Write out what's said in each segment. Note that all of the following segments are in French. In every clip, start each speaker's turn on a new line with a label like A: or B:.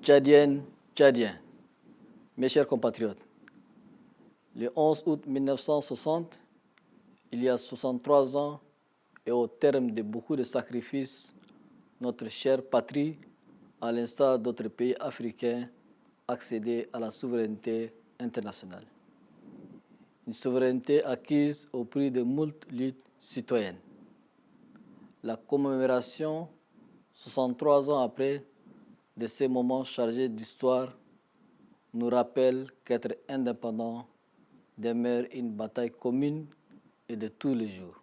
A: Tchadiennes, Tchadiens, mes chers compatriotes, le 11 août 1960, il y a 63 ans, et au terme de beaucoup de sacrifices, notre chère patrie, à l'instar d'autres pays africains, accédait à la souveraineté internationale. Une souveraineté acquise au prix de moult luttes citoyennes. La commémoration, 63 ans après, de ces moments chargés d'histoire nous rappelle qu'être indépendant demeure une bataille commune et de tous les jours.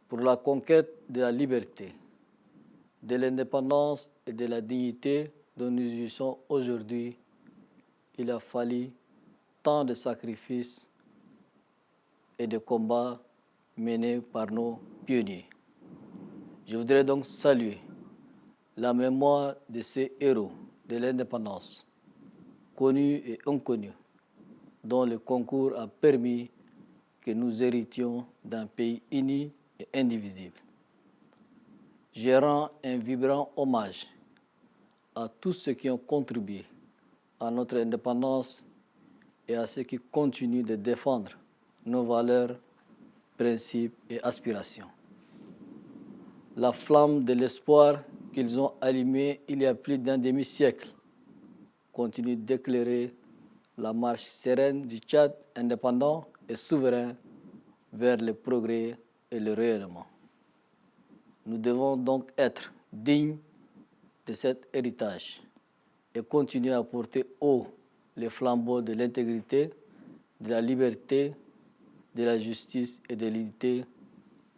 A: Pour la conquête de la liberté, de l'indépendance et de la dignité dont nous jouissons aujourd'hui, il a fallu tant de sacrifices et de combats menés par nos pionniers. Je voudrais donc saluer la mémoire de ces héros de l'indépendance, connus et inconnus, dont le concours a permis que nous héritions d'un pays uni et indivisible. Je rends un vibrant hommage à tous ceux qui ont contribué à notre indépendance et à ceux qui continuent de défendre nos valeurs, principes et aspirations. La flamme de l'espoir qu'ils ont allumée il y a plus d'un demi-siècle continue d'éclairer la marche sereine du Tchad indépendant et souverain vers le progrès et le rayonnement. Nous devons donc être dignes de cet héritage et continuer à porter haut les flambeaux de l'intégrité, de la liberté, de la justice et de l'unité,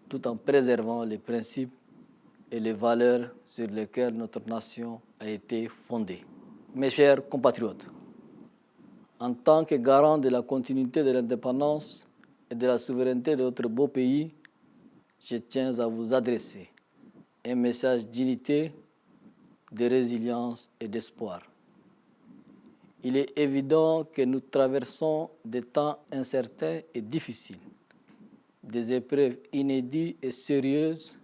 A: tout en préservant les principes et les valeurs sur lesquelles notre nation a été fondée. Mes chers compatriotes, en tant que garant de la continuité de l'indépendance et de la souveraineté de notre beau pays, je tiens à vous adresser un message d'unité, de résilience et d'espoir. Il est évident que nous traversons des temps incertains et difficiles, des épreuves inédites et sérieuses,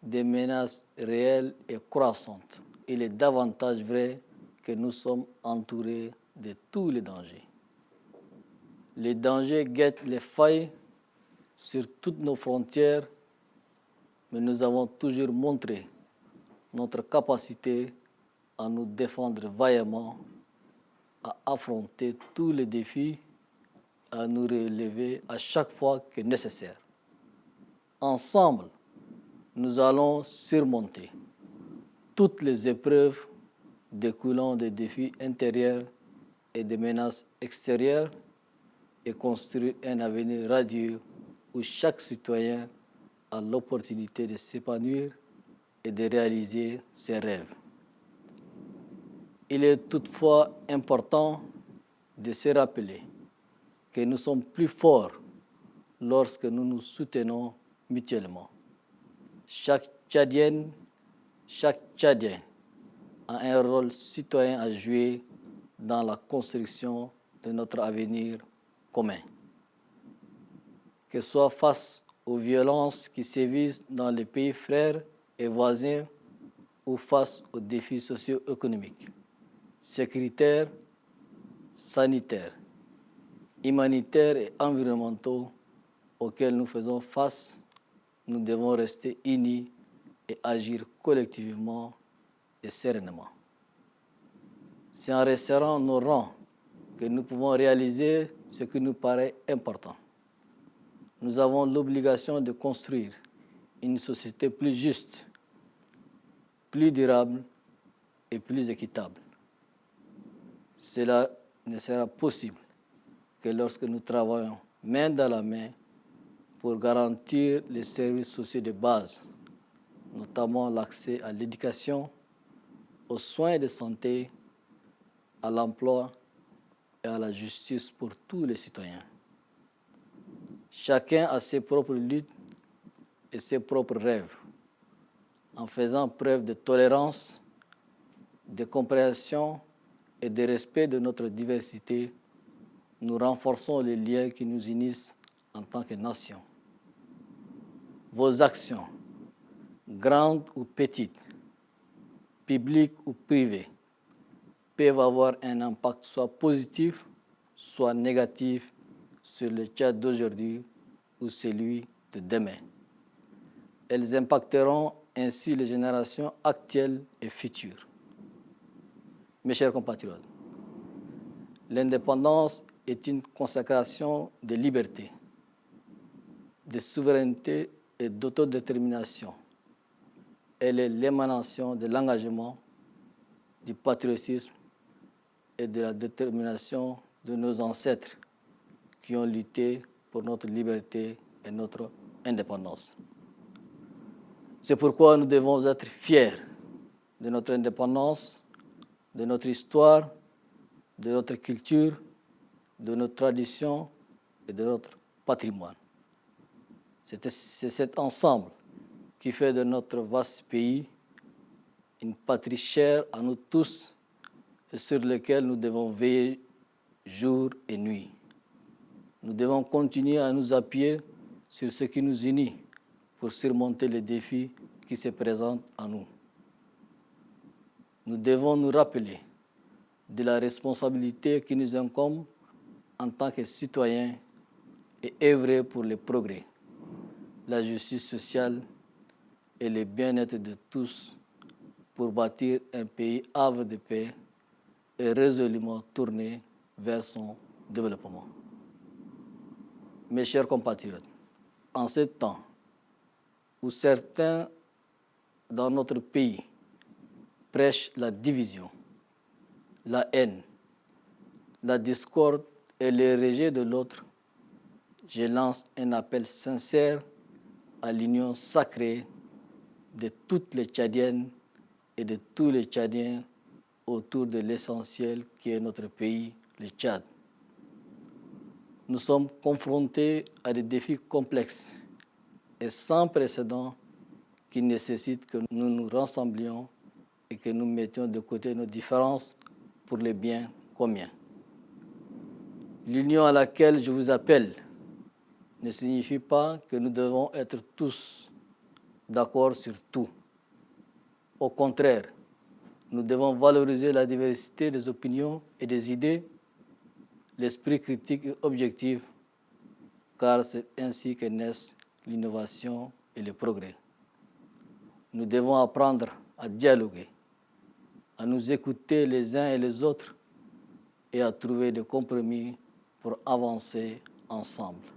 A: des menaces réelles et croissantes. Il est davantage vrai que nous sommes entourés de tous les dangers. Les dangers guettent les failles sur toutes nos frontières, mais nous avons toujours montré notre capacité à nous défendre vaillamment, à affronter tous les défis, à nous relever à chaque fois que nécessaire. Ensemble, nous allons surmonter toutes les épreuves découlant des défis intérieurs et des menaces extérieures et construire un avenir radieux où chaque citoyen a l'opportunité de s'épanouir et de réaliser ses rêves. Il est toutefois important de se rappeler que nous sommes plus forts lorsque nous nous soutenons mutuellement. Chaque Tchadienne, chaque Tchadien a un rôle citoyen à jouer dans la construction de notre avenir commun. Que ce soit face aux violences qui sévissent dans les pays frères et voisins ou face aux défis socio-économiques, sécuritaires, sanitaires, humanitaires et environnementaux auxquels nous faisons face, nous devons rester unis et agir collectivement et sereinement. C'est en resserrant nos rangs que nous pouvons réaliser ce qui nous paraît important. Nous avons l'obligation de construire une société plus juste, plus durable et plus équitable. Cela ne sera possible que lorsque nous travaillons main dans la main pour garantir les services sociaux de base, notamment l'accès à l'éducation, aux soins de santé, à l'emploi et à la justice pour tous les citoyens. Chacun a ses propres luttes et ses propres rêves. En faisant preuve de tolérance, de compréhension et de respect de notre diversité, nous renforçons les liens qui nous unissent en tant que nation. Vos actions, grandes ou petites, publiques ou privées, peuvent avoir un impact soit positif, soit négatif sur le Tchad d'aujourd'hui ou celui de demain. Elles impacteront ainsi les générations actuelles et futures. Mes chers compatriotes, l'indépendance est une consécration de liberté, de souveraineté et d'autodétermination. Elle est l'émanation de l'engagement, du patriotisme et de la détermination de nos ancêtres qui ont lutté pour notre liberté et notre indépendance. C'est pourquoi nous devons être fiers de notre indépendance, de notre histoire, de notre culture, de nos traditions et de notre patrimoine. C'est cet ensemble qui fait de notre vaste pays une patrie chère à nous tous et sur lequel nous devons veiller jour et nuit. Nous devons continuer à nous appuyer sur ce qui nous unit pour surmonter les défis qui se présentent à nous. Nous devons nous rappeler de la responsabilité qui nous incombe en tant que citoyens et œuvrer pour le progrès, la justice sociale et le bien-être de tous pour bâtir un pays havre de paix et résolument tourné vers son développement. Mes chers compatriotes, en ce temps où certains dans notre pays prêchent la division, la haine, la discorde et le rejet de l'autre, je lance un appel sincère à l'union sacrée de toutes les Tchadiennes et de tous les Tchadiens autour de l'essentiel qui est notre pays, le Tchad. Nous sommes confrontés à des défis complexes et sans précédent qui nécessitent que nous nous rassemblions et que nous mettions de côté nos différences pour le bien commun. L'union à laquelle je vous appelle ne signifie pas que nous devons être tous d'accord sur tout. Au contraire, nous devons valoriser la diversité des opinions et des idées, l'esprit critique et objectif, car c'est ainsi que naissent l'innovation et le progrès. Nous devons apprendre à dialoguer, à nous écouter les uns et les autres et à trouver des compromis pour avancer ensemble.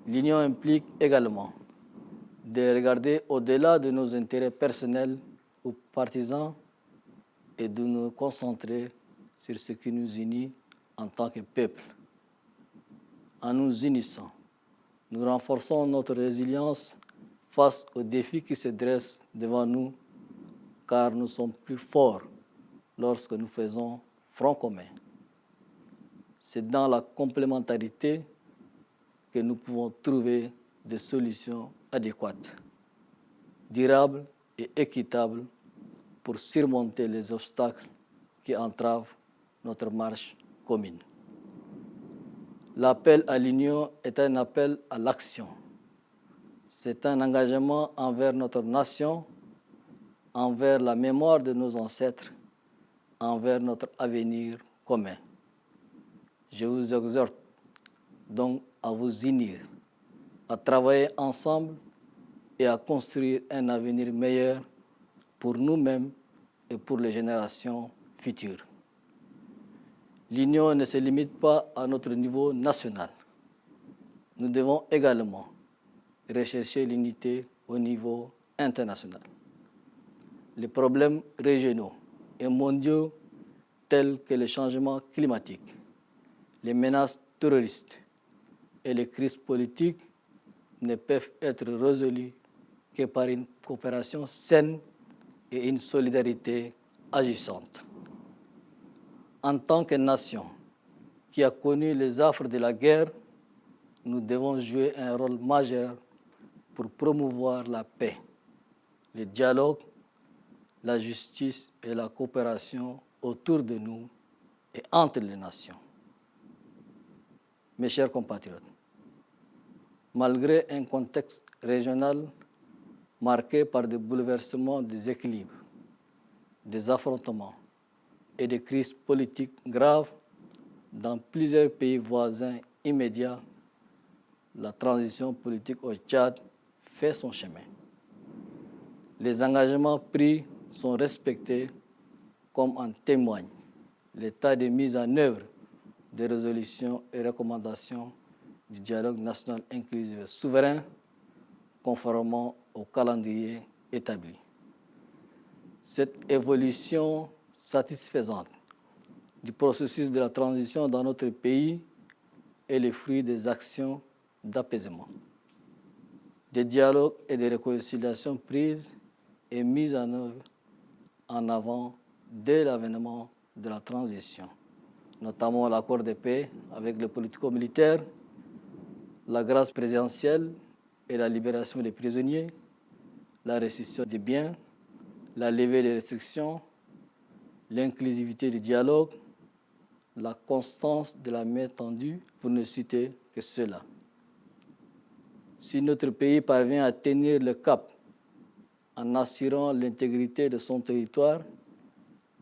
A: L'union implique également de regarder au-delà de nos intérêts personnels ou partisans et de nous concentrer sur ce qui nous unit en tant que peuple. En nous unissant, nous renforçons notre résilience face aux défis qui se dressent devant nous, car nous sommes plus forts lorsque nous faisons front commun. C'est dans la complémentarité que nous pouvons trouver des solutions adéquates, durables et équitables pour surmonter les obstacles qui entravent notre marche commune. L'appel à l'union est un appel à l'action. C'est un engagement envers notre nation, envers la mémoire de nos ancêtres, envers notre avenir commun. Je vous exhorte donc à vous unir, à travailler ensemble et à construire un avenir meilleur pour nous-mêmes et pour les générations futures. L'union ne se limite pas à notre niveau national. Nous devons également rechercher l'unité au niveau international. Les problèmes régionaux et mondiaux tels que le changement climatique, les menaces terroristes et les crises politiques ne peuvent être résolus que par une coopération saine et une solidarité agissante. En tant que nation qui a connu les affres de la guerre, nous devons jouer un rôle majeur pour promouvoir la paix, le dialogue, la justice et la coopération autour de nous et entre les nations. Mes chers compatriotes, malgré un contexte régional marqué par des bouleversements des équilibres, des affrontements, et de crises politiques graves dans plusieurs pays voisins immédiats, la transition politique au Tchad fait son chemin. Les engagements pris sont respectés, comme en témoigne l'état de mise en œuvre des résolutions et recommandations du dialogue national inclusif et souverain, conformément au calendrier établi. Cette évolution satisfaisante du processus de la transition dans notre pays est le fruit des actions d'apaisement, des dialogues et des réconciliations prises et mises en œuvre en avant dès l'avènement de la transition, notamment l'accord de paix avec les politico-militaires, la grâce présidentielle et la libération des prisonniers, la restitution des biens, la levée des restrictions, l'inclusivité du dialogue, la constance de la main tendue, pour ne citer que cela. Si notre pays parvient à tenir le cap en assurant l'intégrité de son territoire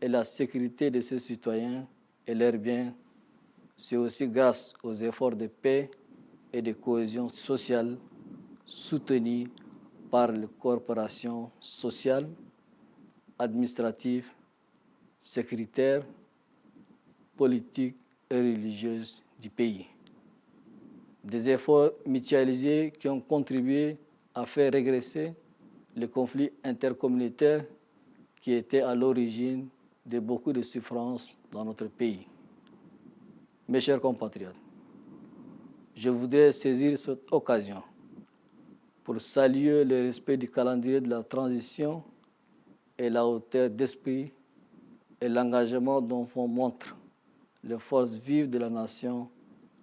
A: et la sécurité de ses citoyens et leurs biens, c'est aussi grâce aux efforts de paix et de cohésion sociale soutenus par les corporations sociales, administratives, sécuritaires, politiques et religieuses du pays. Des efforts mutualisés qui ont contribué à faire régresser les conflits intercommunautaires qui étaient à l'origine de beaucoup de souffrances dans notre pays. Mes chers compatriotes, je voudrais saisir cette occasion pour saluer le respect du calendrier de la transition et la hauteur d'esprit et l'engagement dont font montre les forces vives de la nation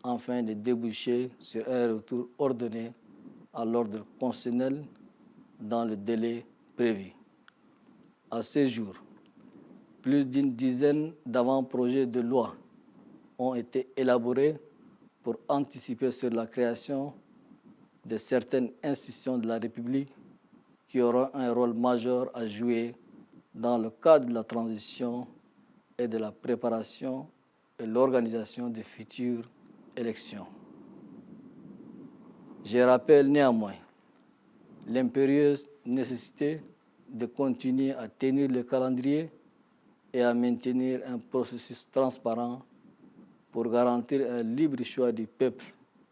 A: afin de déboucher sur un retour ordonné à l'ordre constitutionnel dans le délai prévu. À ce jour, plus d'une dizaine d'avant-projets de loi ont été élaborés pour anticiper sur la création de certaines institutions de la République qui auront un rôle majeur à jouer dans le cadre de la transition et de la préparation et l'organisation des futures élections. Je rappelle néanmoins l'impérieuse nécessité de continuer à tenir le calendrier et à maintenir un processus transparent pour garantir un libre choix du peuple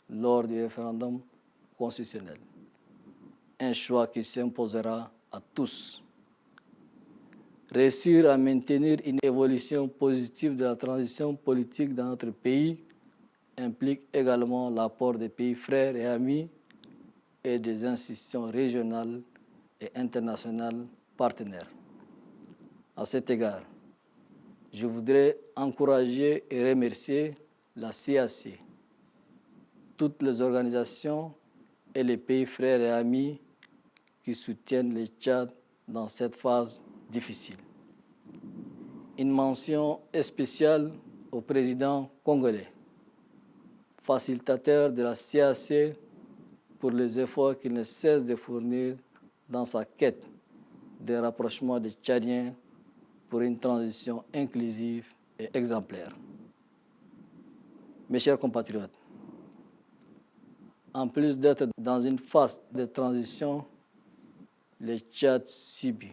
A: lors du référendum constitutionnel. Un choix qui s'imposera à tous. Réussir à maintenir une évolution positive de la transition politique dans notre pays implique également l'apport des pays frères et amis et des institutions régionales et internationales partenaires. À cet égard, je voudrais encourager et remercier la CAC, toutes les organisations et les pays frères et amis qui soutiennent le Tchad dans cette phase difficile. Une mention spéciale au président congolais, facilitateur de la CAC, pour les efforts qu'il ne cesse de fournir dans sa quête de rapprochement des Tchadiens pour une transition inclusive et exemplaire. Mes chers compatriotes, en plus d'être dans une phase de transition, le Tchad subit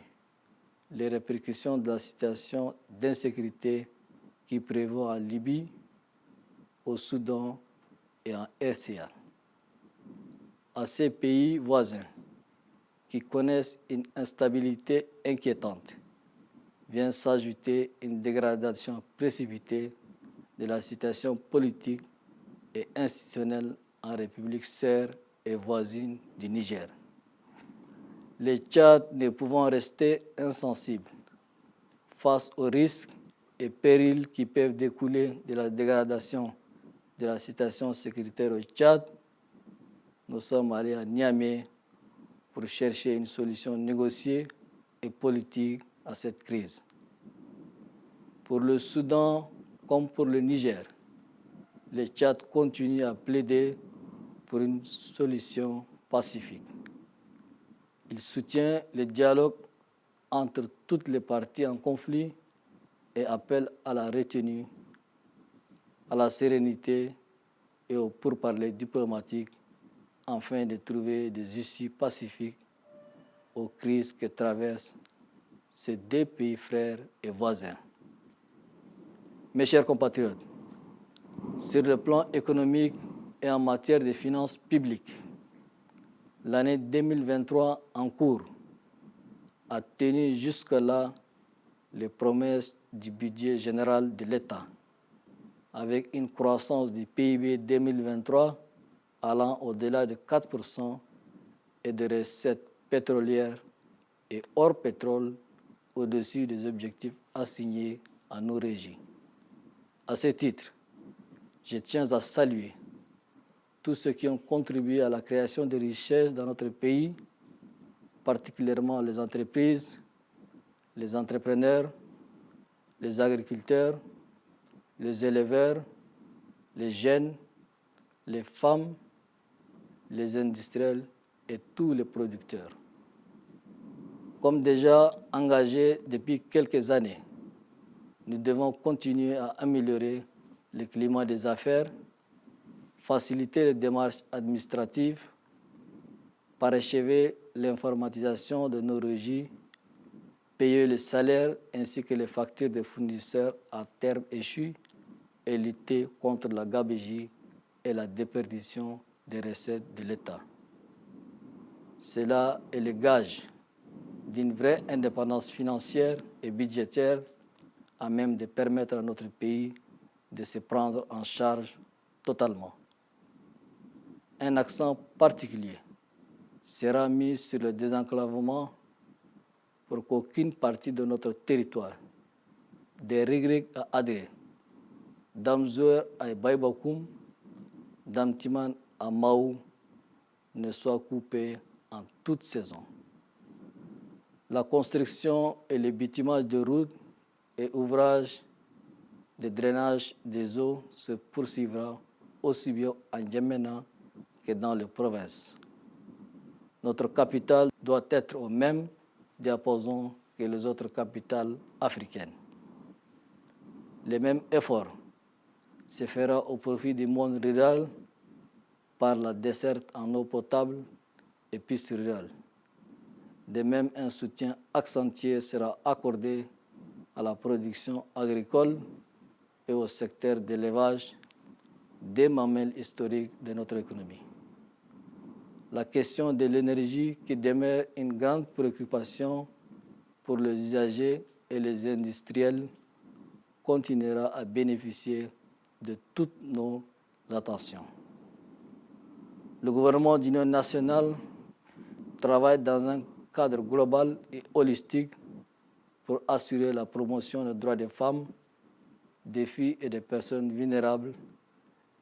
A: les répercussions de la situation d'insécurité qui prévaut en Libye, au Soudan et en RCA. À ces pays voisins qui connaissent une instabilité inquiétante, vient s'ajouter une dégradation précipitée de la situation politique et institutionnelle en République sœur et voisine du Niger. Les Tchad ne pouvant rester insensibles face aux risques et périls qui peuvent découler de la dégradation de la situation sécuritaire au Tchad, nous sommes allés à Niamey pour chercher une solution négociée et politique à cette crise. Pour le Soudan comme pour le Niger, le Tchad continue à plaider pour une solution pacifique. Il soutient le dialogue entre toutes les parties en conflit et appelle à la retenue, à la sérénité et au pourparlers diplomatique afin de trouver des issues pacifiques aux crises que traversent ces deux pays frères et voisins. Mes chers compatriotes, sur le plan économique et en matière de finances publiques, l'année 2023 en cours a tenu jusque-là les promesses du budget général de l'État, avec une croissance du PIB 2023 allant au-delà de 4% et de recettes pétrolières et hors pétrole au-dessus des objectifs assignés à nos régies. À ce titre, je tiens à saluer tous ceux qui ont contribué à la création de richesses dans notre pays, particulièrement les entreprises, les entrepreneurs, les agriculteurs, les éleveurs, les jeunes, les femmes, les industriels et tous les producteurs. Comme déjà engagé depuis quelques années, nous devons continuer à améliorer le climat des affaires, faciliter les démarches administratives, parachever l'informatisation de nos régies, payer les salaires ainsi que les factures des fournisseurs à terme échus et lutter contre la gabegie et la déperdition des recettes de l'État. Cela est le gage d'une vraie indépendance financière et budgétaire à même de permettre à notre pays de se prendre en charge totalement. Un accent particulier sera mis sur le désenclavement pour qu'aucune partie de notre territoire, de Rigrig à Adré, d'Amzour à Baïbakoum, d'Amtiman à Maou, ne soit coupée en toute saison. La construction et le bitumage de routes et ouvrages de drainage des eaux se poursuivra aussi bien en Djamena que dans les provinces. Notre capitale doit être au même diapason que les autres capitales africaines. Le même effort se fera au profit du monde rural par la desserte en eau potable et pistes rurales. De même, un soutien accentué sera accordé à la production agricole et au secteur d'élevage, des mamelles historiques de notre économie. La question de l'énergie, qui demeure une grande préoccupation pour les usagers et les industriels, continuera à bénéficier de toutes nos attentions. Le gouvernement d'union nationale travaille dans un cadre global et holistique pour assurer la promotion des droits des femmes, des filles et des personnes vulnérables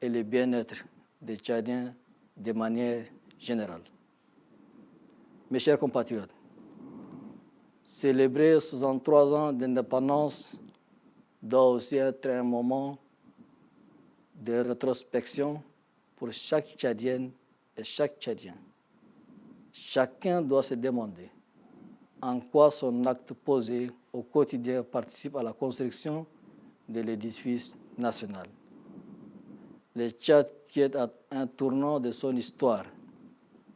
A: et le bien-être des Tchadiens de manière générale. Mes chers compatriotes, célébrer 63 ans d'indépendance doit aussi être un moment de rétrospection pour chaque Tchadienne et chaque Tchadien. Chacun doit se demander en quoi son acte posé au quotidien participe à la construction de l'édifice national. Le Tchad, qui est à un tournant de son histoire,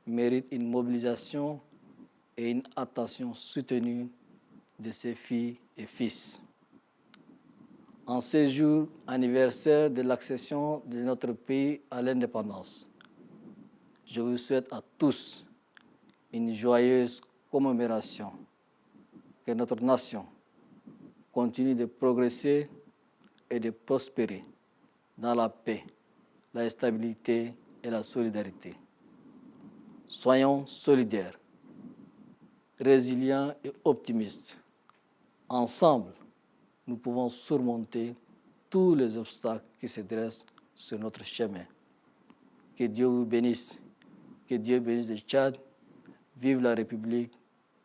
A: mérite une mobilisation et une attention soutenue de ses filles et fils. En ce jour anniversaire de l'accession de notre pays à l'indépendance, je vous souhaite à tous une joyeuse commémoration, que notre nation continue de progresser et de prospérer dans la paix, la stabilité et la solidarité. Soyons solidaires, résilients et optimistes. Ensemble, nous pouvons surmonter tous les obstacles qui se dressent sur notre chemin. Que Dieu vous bénisse, que Dieu bénisse le Tchad. Vive la République,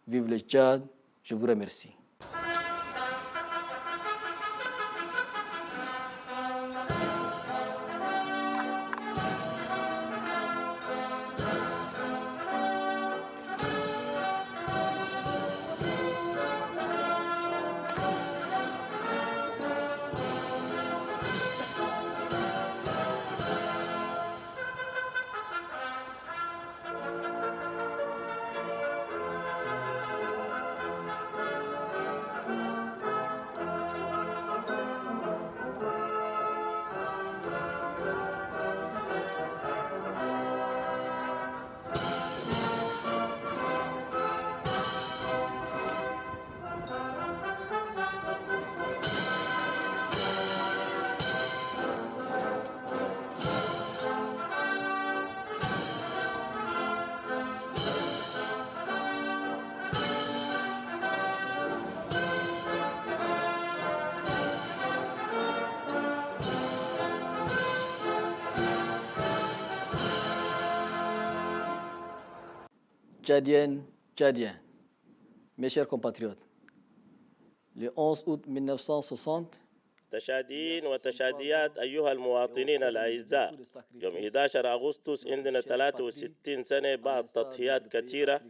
A: vive le Tchad. Je vous remercie. Tchadiennes, Tchadiens, mes chers compatriotes, le 11 août 1960,
B: تشاديين وتشاديات أيها المواطنين الأعزاء، يوم 11 أغسطس عندنا 63 سنة بعد تضحيات كثيرة،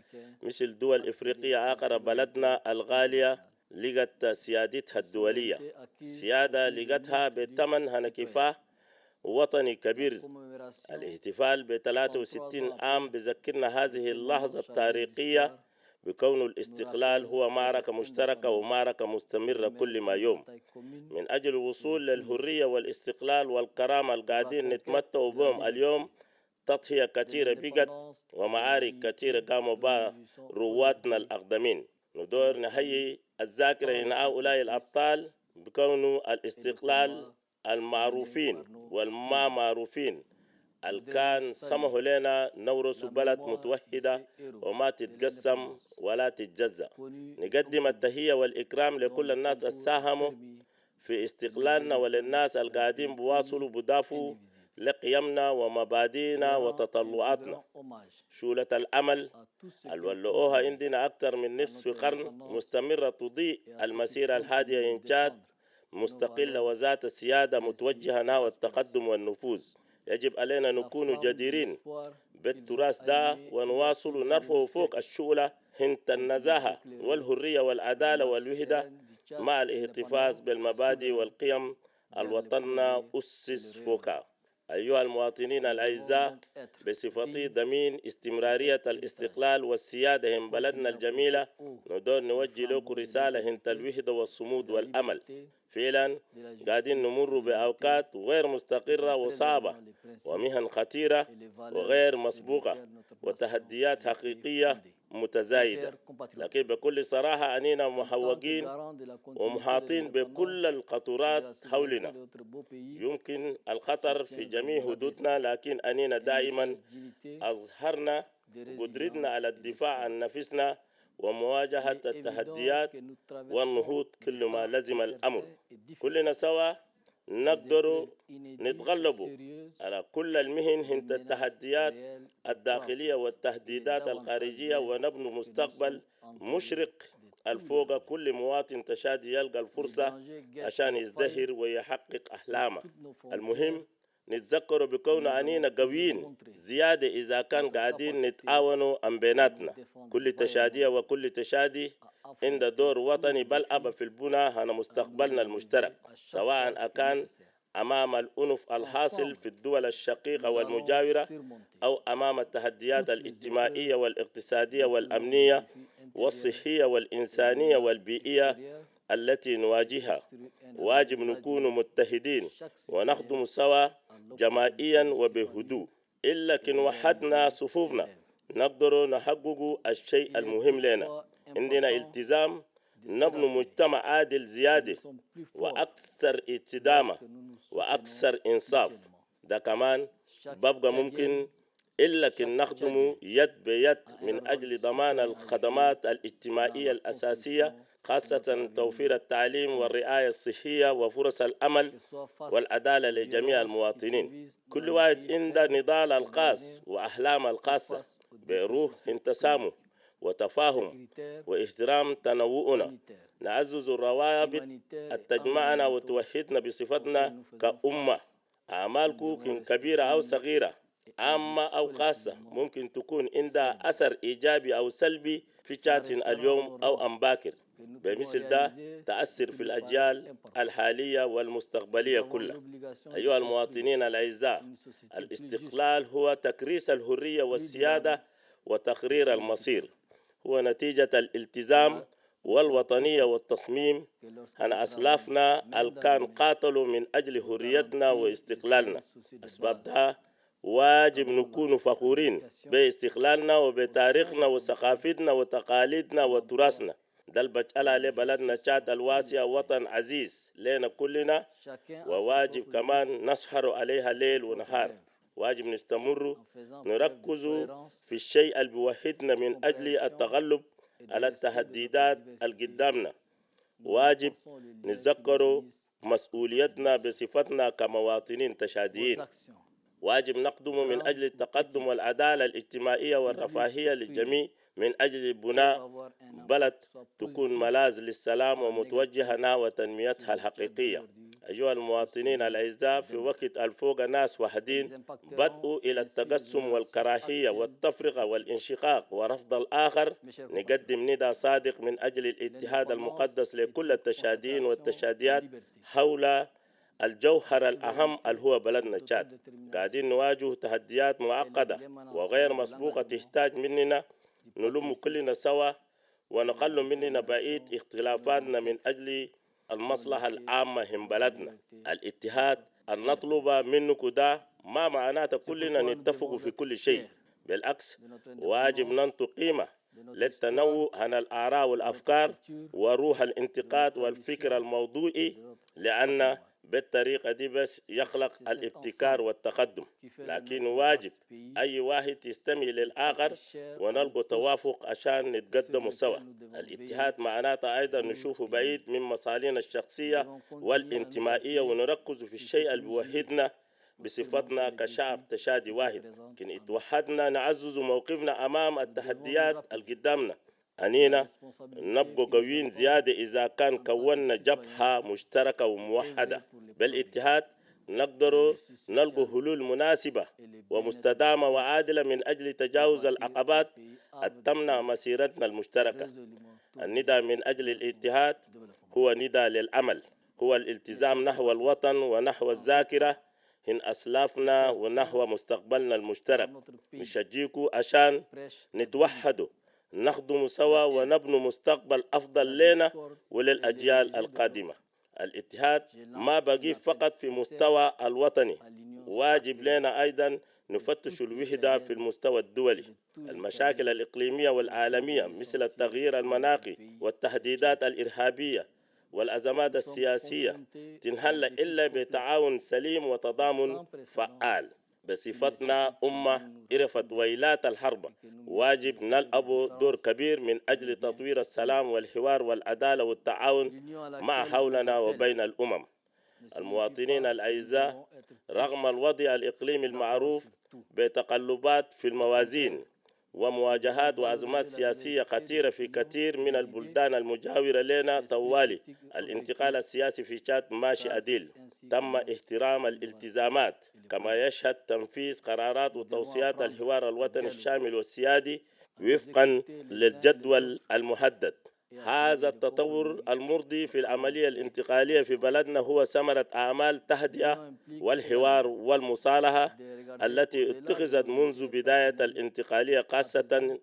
B: مثل دول إفريقية آخر بلدنا الغالية لقت سيادتها الدولية، سيادة لقتها بثمن هنكفاه وطني كبير. الاحتفال ب 63 عام بذكرنا هذه اللحظة التاريخية بكون الاستقلال هو معركة مشتركة ومعركة مستمرة كل ما يوم من أجل الوصول للحرية والاستقلال والكرامة القاعدين نتمتعوا بهم اليوم. تضحية كثيرة بقت ومعارك كثيرة قاموا بها رواتنا الأقدمين. ندور نهيئ الذاكرة إن هؤلاء الأبطال بكونوا الاستقلال المعروفين والما معروفين الكان سمحوا لنا نورث بلد متوحدة وما تتقسم ولا تتجزأ. نقدم التحية والإكرام لكل الناس الساهموا في استقلالنا وللناس القاعدين بواصلوا بدافعوا لقيمنا ومبادئنا وتطلعاتنا. شولة الأمل الولؤوها عندنا أكثر من نصف قرن مستمرة تضيء المسيرة الهادية إنجاد مستقلة وذات السيادة متوجهة نحو التقدم والنفوذ. يجب علينا نكون جديرين بالتراث ده ونواصل نرفع فوق الشؤلة هنت النزاهة والحرية والعدالة والوحدة مع الاحتفاظ بالمبادئ والقيم الوطن أسس فوقها. أيها المواطنين الأعزاء، بصفتي ضمين استمرارية الاستقلال والسيادة هم بلدنا الجميلة، ندور نوجه لكم رسالة هنت الوحدة والصمود والأمل. فعلا قاعدين نمر بأوقات غير مستقرة وصعبة ومهن خطيرة وغير مسبوقة وتحديات حقيقية متزايدة، لكن بكل صراحة أننا محوقين ومحاطين بكل الخطورات حولنا. يمكن الخطر في جميع حدودنا، لكن أننا دائما أظهرنا قدرتنا على الدفاع عن نفسنا ومواجهة التحديات والنهوض كل ما لزم الأمر. كلنا سوا نقدر نتغلب على كل المهن هنت التحديات الداخلية والتهديدات الخارجية ونبني مستقبل مشرق الفوق كل مواطن تشادي يلقى الفرصة عشان يزدهر ويحقق أحلامه. المهم نتذكروا بكون أنينا قويين زيادة إذا كان قاعدين نتعاونوا عن بيناتنا. كل تشادية وكل تشادي عند دور وطني بل أبا في البناء على مستقبلنا المشترك، سواء أكان أمام الأنف الحاصل في الدول الشقيقة والمجاورة أو أمام التحديات الاجتماعية والاقتصادية والأمنية والصحية والإنسانية والبيئية التي نواجهها. واجب نكون متحدين ونخدم سوا جماعيا وبهدوء. إلا كن وحدنا صفوفنا نقدر نحقق الشيء المهم لنا. عندنا التزام نبني مجتمع عادل زيادة وأكثر استدامة وأكثر إنصاف. ده كمان ببقى ممكن إلا كن نخدم يد بيد من أجل ضمان الخدمات الاجتماعية الأساسية، خاصة توفير التعليم والرعاية الصحية وفرص الأمل والعدالة لجميع المواطنين. كل واحد عنده نضال الخاص وأحلام الخاصة بروح تسامح وتفاهم واحترام تنوعنا. نعزز الروابط التجمعنا وتوحدنا بصفتنا كأمة. أعمالكم كبيرة أو صغيرة، عامة أو خاصة، ممكن تكون عندها أثر إيجابي أو سلبي في شاتن اليوم أو أم باكر، بمثل ده تأثر في الأجيال الحالية والمستقبلية كلها. أيها المواطنين الأعزاء، الاستقلال هو تكريس الحرية والسيادة وتقرير المصير، هو نتيجة الالتزام والوطنية والتصميم عن أسلافنا الكان قاتلوا من أجل حريتنا واستقلالنا. أسباب ده واجب نكون فخورين باستقلالنا وبتاريخنا وثقافتنا وتقاليدنا وتراثنا. ده البجألة لبلدنا تشاد الواسع وطن عزيز لنا كلنا، وواجب كمان نسهر عليها ليل ونهار. واجب نستمر نركز في الشيء اللي بيوحدنا من أجل التغلب على التهديدات القدامنا. واجب نتذكر مسؤوليتنا بصفتنا كمواطنين تشاديين. واجب نقدم من أجل التقدم والعدالة الاجتماعية والرفاهية للجميع من أجل بناء بلد تكون ملاذ للسلام ومتوجهة نحو تنميتها الحقيقية. أيها المواطنين الأعزاء، في وقت الفوق ناس وحدين بدأوا إلى التقسم والكراهية والتفرقة والانشقاق ورفض الآخر، نقدم نداء صادق من أجل الاتحاد المقدس لكل التشاديين والتشاديات حول الجوهر الأهم اللي هو بلدنا تشاد. قاعدين نواجه تحديات معقدة وغير مسبوقة تحتاج مننا نلم كلنا سوا ونقل مننا بعيد اختلافاتنا من أجل المصلحة العامة من بلدنا. الاتحاد أن نطلب منكم ده ما معناته كلنا نتفق في كل شيء، بالعكس واجب ننطق قيمة للتنوع عن الآراء والأفكار وروح الانتقاد والفكر الموضوعي، لأن بالطريقة دي بس يخلق الابتكار والتقدم. لكن واجب أي واحد يستمع للآخر ونلقى توافق عشان نتقدم سوا. الاتحاد معناته أيضا نشوف بعيد من مصالحنا الشخصية والانتمائية ونركز في الشيء اللي بيوحدنا بصفتنا كشعب تشادي واحد. لكن اتوحدنا نعزز موقفنا أمام التحديات القدامنا. أنينا نبقى قويين زيادة إذا كان كوننا جبهة مشتركة وموحدة. بالاتحاد نقدر نلقى حلول مناسبة ومستدامة وعادلة من أجل تجاوز العقبات التمنع مسيرتنا المشتركة. النداء من أجل الاتحاد هو نداء للعمل، هو الالتزام نحو الوطن ونحو الذاكرة من أسلافنا ونحو مستقبلنا المشترك. نشجيكم عشان نتوحدوا، نخدم سوا ونبني مستقبل أفضل لنا وللأجيال القادمة. الاتحاد ما بقي فقط في مستوى الوطني، واجب لنا أيضا نفتش الوحدة في المستوى الدولي. المشاكل الإقليمية والعالمية مثل التغيير المناخي والتهديدات الإرهابية والأزمات السياسية تنحل إلا بتعاون سليم وتضامن فعال. بصفتنا أمة عرفت ويلات الحرب، واجب نلعب دور كبير من أجل تطوير السلام والحوار والعدالة والتعاون مع حولنا وبين الأمم. المواطنين الأعزاء، رغم الوضع الإقليمي المعروف بتقلبات في الموازين ومواجهات وأزمات سياسية خطيرة في كثير من البلدان المجاورة لنا طوالي، الانتقال السياسي في تشاد ماشي عديل. تم احترام الالتزامات كما يشهد تنفيذ قرارات وتوصيات الحوار الوطني الشامل والسيادي وفقا للجدول المحدد. هذا التطور المرضي في العملية الانتقالية في بلدنا هو ثمرة أعمال التهدئة والحوار والمصالحة التي اتخذت منذ بداية الانتقالية، خاصة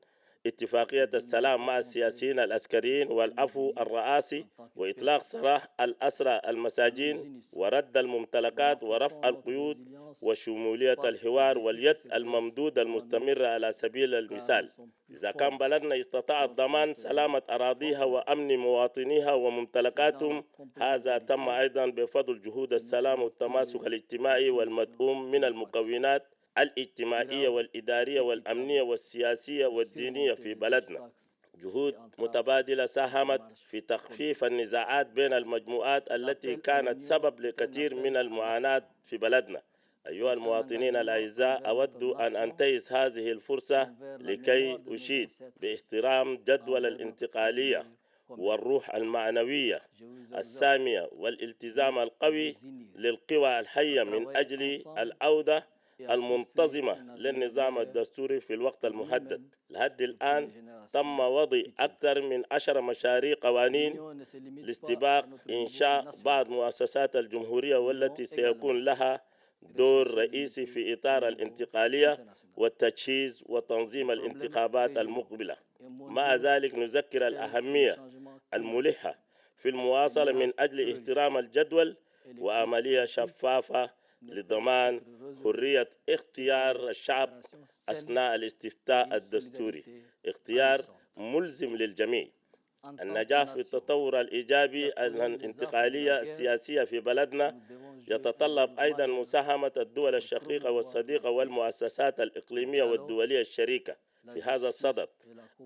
B: اتفاقية السلام مع السياسيين العسكريين والعفو الرئاسي وإطلاق سراح الأسرى المساجين ورد الممتلكات ورفع القيود وشمولية الحوار واليد الممدودة المستمرة. على سبيل المثال، إذا كان بلدنا استطاعت ضمان سلامة أراضيها وأمن مواطنيها وممتلكاتهم، هذا تم أيضا بفضل جهود السلام والتماسك الاجتماعي والمدعوم من المكونات الاجتماعية والإدارية والأمنية والسياسية والدينية في بلدنا. جهود متبادلة ساهمت في تخفيف النزاعات بين المجموعات التي كانت سبب لكثير من المعاناة في بلدنا. أيها المواطنين الأعزاء، أود أن أنتهز هذه الفرصة لكي أشيد باحترام جدول الانتقالية والروح المعنوية السامية والالتزام القوي للقوى الحية من أجل العودة المنتظمة للنظام الدستوري في الوقت المحدد. لحد الآن تم وضع أكثر من 10 مشاريع قوانين لاستباق إنشاء بعض مؤسسات الجمهورية والتي سيكون لها دور رئيسي في إطار الانتقالية والتجهيز وتنظيم الانتخابات المقبلة. مع ذلك نذكر الأهمية الملحة في المواصلة من أجل احترام الجدول وعملية شفافة لضمان حرية اختيار الشعب أثناء الاستفتاء الدستوري، اختيار ملزم للجميع. النجاح في التطور الإيجابي الانتقالية السياسية في بلدنا يتطلب أيضا مساهمة الدول الشقيقة والصديقة والمؤسسات الإقليمية والدولية الشريكة. في هذا الصدد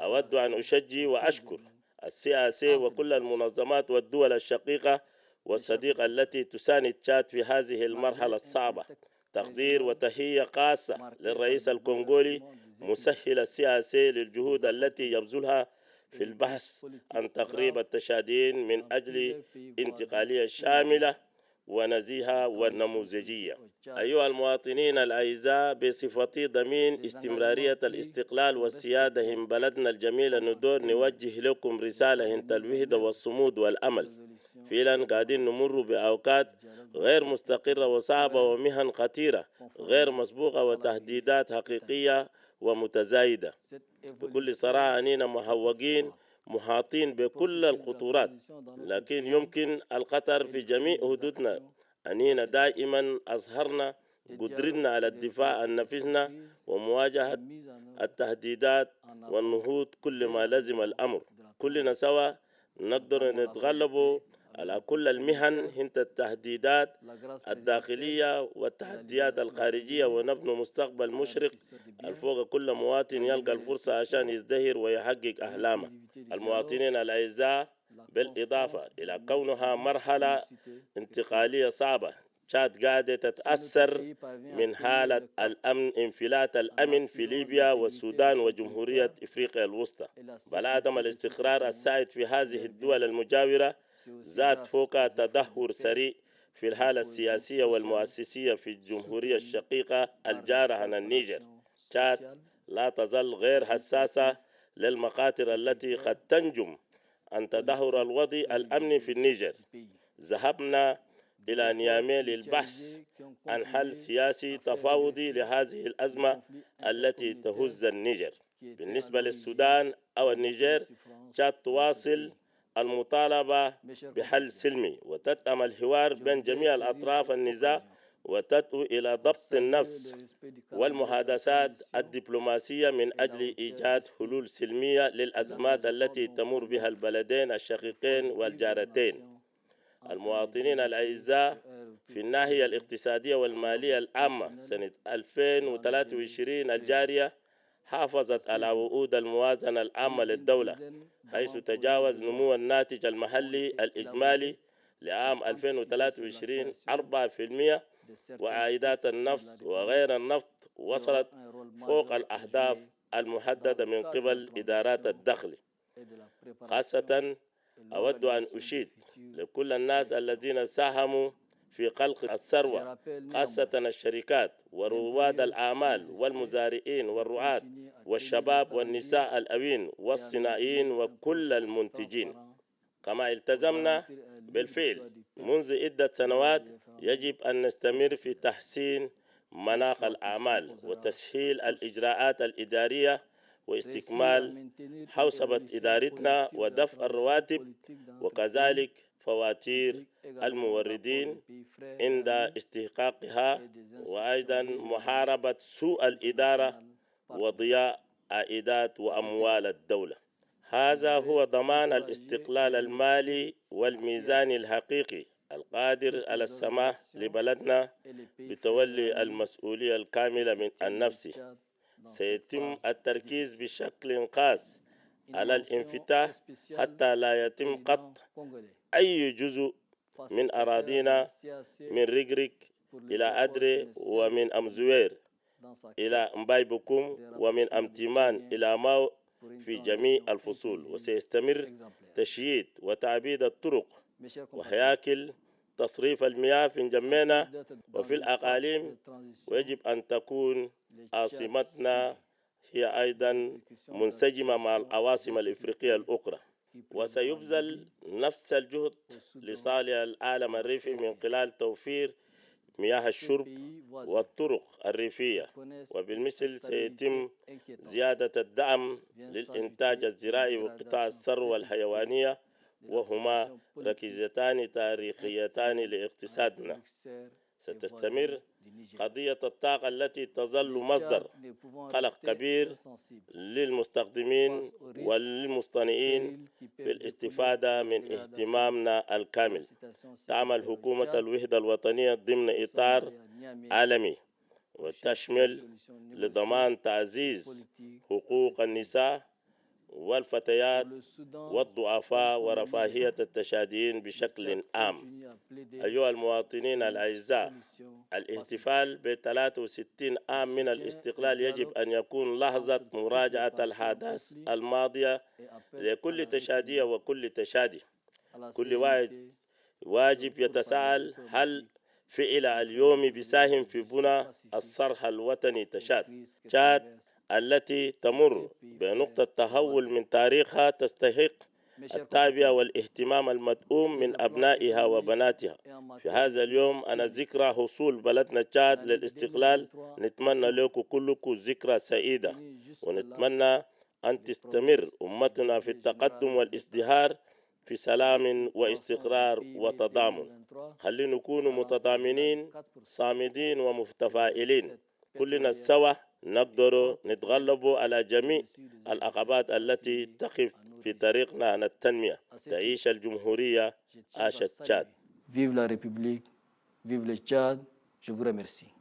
B: أود أن أشجع وأشكر السياسة وكل المنظمات والدول الشقيقة والصديقة التي تساند تشاد في هذه المرحلة الصعبة. تقدير وتحية خاصة للرئيس الكونغولي مسهل السياسي للجهود التي يبذلها في البحث عن تقريب التشاديين من أجل انتقالية شاملة ونزيهة ونموذجية. أيها المواطنين الأعزاء، بصفتي ضمين استمرارية الاستقلال والسيادة من بلدنا الجميل ندور نوجه لكم رسالة هنت الوحدة والصمود والأمل. فعلا قاعدين نمر بأوقات غير مستقرة وصعبة ومهن خطيرة غير مسبوقة وتهديدات حقيقية ومتزايدة. بكل صراحة أننا محوقين محاطين بكل الخطورات، لكن يمكن الخطر في جميع حدودنا. أننا دائما أظهرنا قدرتنا على الدفاع عن نفسنا ومواجهة التهديدات والنهوض كل ما لزم الأمر. كلنا سوا نقدر نتغلب على كل المهن هنت التهديدات الداخلية والتحديات الخارجية ونبني مستقبل مشرق الفوق كل مواطن يلقى الفرصة عشان يزدهر ويحقق أحلامه. المواطنين الأعزاء، بالإضافة إلى كونها مرحلة انتقالية صعبة، تشاد قاعدة تتأثر من حالة الأمن انفلات الأمن في ليبيا والسودان وجمهورية إفريقيا الوسطى، بل عدم الاستقرار السائد في هذه الدول المجاورة زاد فوق تدهور سريع في الحالة السياسية والمؤسسية في الجمهورية الشقيقة الجارة عن النيجر. تشاد لا تزال غير حساسة للمخاطر التي قد تنجم عن تدهور الوضع الأمني في النيجر. ذهبنا إلى نيامي للبحث عن حل سياسي تفاوضي لهذه الأزمة التي تهز النيجر. بالنسبة للسودان أو النيجر، تشاد تواصل المطالبة بحل سلمي وتدعم الحوار بين جميع الأطراف النزاع وتدعو إلى ضبط النفس والمحادثات الدبلوماسية من أجل إيجاد حلول سلمية للأزمات التي تمر بها البلدين الشقيقين والجارتين. المواطنين الأعزاء، في الناحية الاقتصادية والمالية العامة سنة 2023 الجارية حافظت على وعود الموازنة العامة للدولة، حيث تجاوز نمو الناتج المحلي الإجمالي لعام 2023 4%، وعائدات النفط وغير النفط وصلت فوق الأهداف المحددة من قبل إدارات الدخل. خاصة أود أن أشيد لكل الناس الذين ساهموا في خلق الثروة، خاصة الشركات ورواد الأعمال والمزارعين والرعاة والشباب والنساء الأوين والصناعيين وكل المنتجين. كما التزمنا بالفعل منذ عدة سنوات، يجب أن نستمر في تحسين مناخ الأعمال وتسهيل الإجراءات الإدارية واستكمال حوسبة إدارتنا ودفع الرواتب وكذلك فواتير الموردين عند استحقاقها، وأيضا محاربة سوء الإدارة وضياع عائدات وأموال الدولة. هذا هو ضمان الاستقلال المالي والميزاني الحقيقي القادر على السماح لبلدنا بتولي المسؤولية الكاملة من النفس. سيتم التركيز بشكل خاص على الانفتاح حتى لا يتم قطع أي جزء من أراضينا من ريغريك إلى أدري ومن أمزوير إلى مبايبكم ومن أمتيمان إلى ماو في جميع الفصول. وسيستمر تشييد وتعبيد الطرق وهياكل تصريف المياه في جمينا وفي الأقاليم، ويجب أن تكون عاصمتنا هي أيضا منسجمة مع العواصم الإفريقية الأخرى. وسيبذل نفس الجهد لصالح العالم الريفي من خلال توفير مياه الشرب والطرق الريفية، وبالمثل سيتم زيادة الدعم للإنتاج الزراعي وقطاع الثروة الحيوانية، وهما ركيزتان تاريخيتان لاقتصادنا. ستستمر قضية الطاقة التي تظل مصدر قلق كبير للمستخدمين والمصطنعين بالاستفادة من اهتمامنا الكامل. تعمل حكومة الوحدة الوطنية ضمن إطار عالمي وتشمل لضمان تعزيز حقوق النساء والفتيات والضعفاء ورفاهية التشاديين بشكل عام. أيها المواطنين الأعزاء، الاحتفال ب63 عام من الاستقلال يجب أن يكون لحظة مراجعة الأحداث الماضية لكل تشادية وكل تشادي. كل واحد واجب يتساءل هل فعل اليوم بيساهم في بناء الصرح الوطني تشاد التي تمر بنقطة تحول من تاريخها تستحق التعبئة والاهتمام المدؤوم من أبنائها وبناتها. في هذا اليوم أنا ذكرى حصول بلدنا تشاد للاستقلال، نتمنى لكم كلكم ذكرى سعيدة، ونتمنى أن تستمر أمتنا في التقدم والازدهار في سلام واستقرار وتضامن. خلينا نكون متضامنين صامدين ومتفائلين، كلنا سوا نقدر نتغلب على جميع العقبات التي تقف في طريقنا عن التنمية. تعيش الجمهورية، عاشت تشاد.
A: Vive la République, vive le Tchad, je vous remercie.